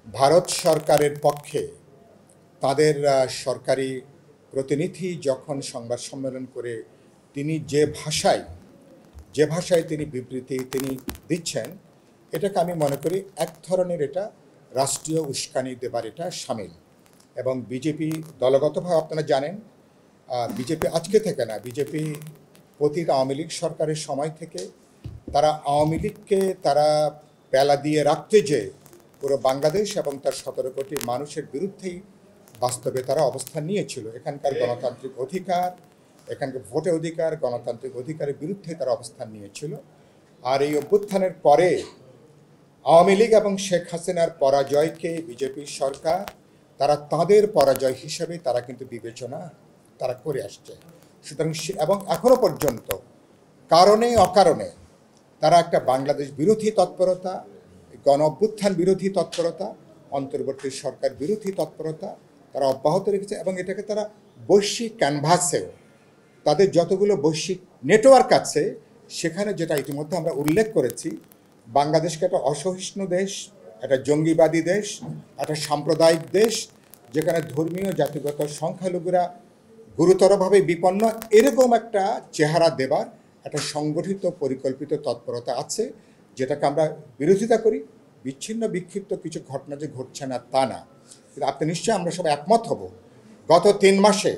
ভারত সরকারের পক্ষে তাদের সরকারি প্রতিনিধি যখন সংবাদ সম্মেলন করে তিনি যে ভাষায় তিনি বিবৃতি দিচ্ছেন, এটাকে আমি মনে করি এক ধরনের এটা রাষ্ট্রীয় উস্কানি দেবার এটা শামিল। এবং বিজেপি দলগতভাবে আপনারা জানেন, বিজেপি আজকে থেকে না, বিজেপি অতীত আওয়ামী লীগ সরকারের সময় থেকে তারা আওয়ামী লীগকে তারা পেলা দিয়ে রাখতে যে পুরো বাংলাদেশ এবং তার 17 কোটি মানুষের বিরুদ্ধেই বাস্তবে তারা অবস্থান নিয়েছিল। এখানকার গণতান্ত্রিক অধিকার, এখানকার ভোটের অধিকার, গণতান্ত্রিক অধিকারের বিরুদ্ধে তারা অবস্থান নিয়েছিল। আর এই অভ্যুত্থানের পরে আওয়ামী লীগ এবং শেখ হাসিনার পরাজয়কে বিজেপি সরকার তারা তাদের পরাজয় হিসেবে তারা কিন্তু বিবেচনা তারা করে আসছে। সুতরাং এবং এখনো পর্যন্ত কারণে অকারণে তারা একটা বাংলাদেশ বিরোধী তৎপরতা, গণ অভ্যুত্থান বিরোধী তৎপরতা, অন্তর্বর্তী সরকার বিরোধী তৎপরতা তারা অব্যাহত রেখেছে। এবং এটাকে তারা বৈশ্বিক ক্যানভাসেও তাদের যতগুলো বৈশ্বিক নেটওয়ার্ক আছে সেখানে, যেটা ইতিমধ্যে আমরা উল্লেখ করেছি, বাংলাদেশকে একটা অসহিষ্ণু দেশ, একটা জঙ্গিবাদী দেশ, একটা সাম্প্রদায়িক দেশ, যেখানে ধর্মীয় জাতিগত সংখ্যালঘুরা গুরুতরভাবে বিপন্ন, এরকম একটা চেহারা দেবার একটা সংগঠিত পরিকল্পিত তৎপরতা আছে, যেটাকে আমরা বিরোধিতা করি। বিচ্ছিন্ন বিক্ষিপ্ত কিছু ঘটনা যে ঘটছে না তা না, কিন্তু আপনি নিশ্চয়ই আমরা সবাই একমত হব, গত 3 মাসে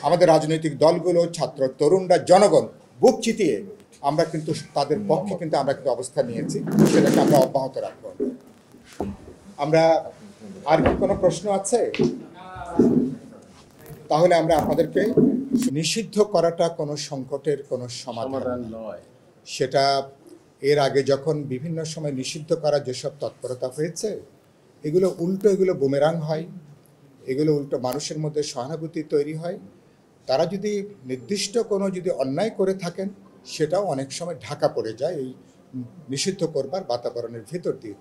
আমাদের রাজনৈতিক দলগুলো, ছাত্র তরুণরা, জনগণ বুক চিতিয়ে আমরা কিন্তু তাদের পক্ষে কিন্তু আমরা কিন্তু অবস্থান নিয়েছি, সেটাকে আমরা অব্যাহত রাখবো। আমরা আর কি কোনো প্রশ্ন আছে? তাহলে আমরা আপনাদেরকে নিষিদ্ধ করাটা কোনো সংকটের কোনো সমাধান নয়। সেটা এর আগে যখন বিভিন্ন সময় নিষিদ্ধ করা যেসব তৎপরতা হয়েছে, এগুলো বুমেরাং হয়, এগুলো উল্টো মানুষের মধ্যে সহানুভূতি তৈরি হয়। তারা যদি নির্দিষ্ট কোনো অন্যায় করে থাকেন, সেটাও অনেক সময় ঢাকা পড়ে যায় এই নিষিদ্ধ করবার বাতাবরণের ভেতর দিয়ে।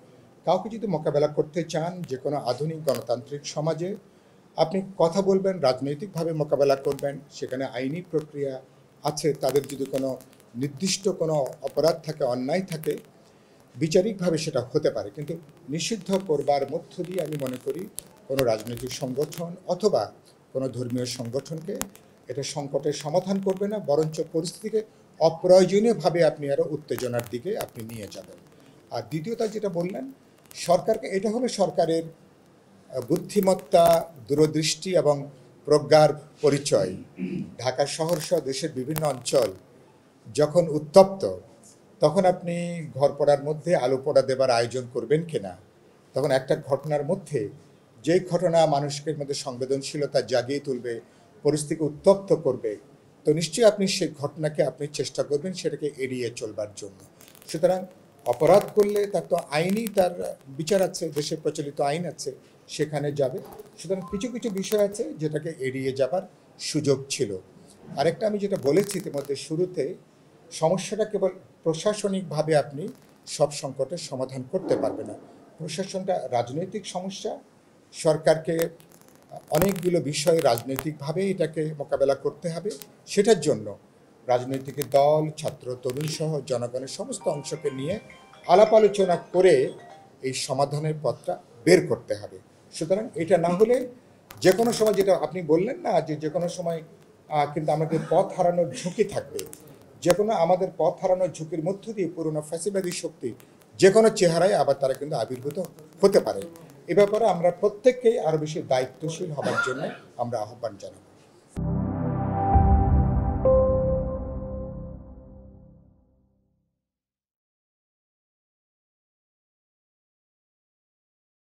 কাউকে যদি মোকাবেলা করতে চান যে কোনো আধুনিক গণতান্ত্রিক সমাজে, আপনি কথা বলবেন, রাজনৈতিকভাবে মোকাবেলা করবেন, সেখানে আইনি প্রক্রিয়া আছে। তাদের যদি কোনো নির্দিষ্ট কোনো অপরাধ থাকে, অন্যায় থাকে, বিচারিকভাবে সেটা হতে পারে। কিন্তু নিষিদ্ধ করবার মধ্য দিয়ে আমি মনে করি কোনো রাজনৈতিক সংগঠন অথবা কোনো ধর্মীয় সংগঠনকে এটা সংকটের সমাধান করবে না, বরঞ্চ পরিস্থিতিকে অপ্রয়োজনীয়ভাবে আপনি আরও উত্তেজনার দিকে আপনি নিয়ে যাবেন। আর দ্বিতীয়ত যেটা বললেন, সরকারকে, এটা হলো সরকারের বুদ্ধিমত্তা, দূরদৃষ্টি এবং প্রজ্ঞার পরিচয়। ঢাকা শহর সহ দেশের বিভিন্ন অঞ্চল যখন উত্তপ্ত, তখন আপনি ঘর পড়ার মধ্যে আলো পোড়া দেবার আয়োজন করবেন কিনা, তখন একটা ঘটনার মধ্যে যেই ঘটনা মানুষের মধ্যে সংবেদনশীলতা জাগিয়ে তুলবে, পরিস্থিতিকে উত্তপ্ত করবে, তো নিশ্চয়ই আপনি সেই ঘটনাকে আপনি চেষ্টা করবেন সেটাকে এড়িয়ে চলবার জন্য। সুতরাং অপরাধ করলে তার তো আইনই তার বিচার আছে, দেশে প্রচলিত আইন আছে, সেখানে যাবে। সুতরাং কিছু কিছু বিষয় আছে যেটাকে এড়িয়ে যাবার সুযোগ ছিল। আরেকটা আমি যেটা বলেছি ইতিমধ্যে শুরুতে, সমস্যাটা কেবল প্রশাসনিকভাবে আপনি সব সংকটের সমাধান করতে পারবে না। প্রশাসনটা রাজনৈতিক সমস্যা, সরকারকে অনেকগুলো বিষয় রাজনৈতিকভাবে এটাকে মোকাবেলা করতে হবে। সেটার জন্য রাজনৈতিক দল, ছাত্র তরুণ সহ জনগণের সমস্ত অংশকে নিয়ে আলাপ আলোচনা করে এই সমাধানের পথটা বের করতে হবে। সুতরাং এটা না হলে যে কোনো সময়, যেটা আপনি বললেন না, যে কোনো সময় কিন্তু আমাদের পথ হারানোর ঝুঁকি থাকবে। যে কোনো আমাদের পথ হারানোর ঝুঁকির মধ্য দিয়ে পুরনো ফ্যাসিবাদী শক্তি যে কোনো চেহারায় আবার তারা কিন্তু আবির্ভূত হতে পারে। এ ব্যাপারে আমরা প্রত্যেককেই আরও বেশি দায়িত্বশীল হবার জন্য আমরা আহ্বান জানাব।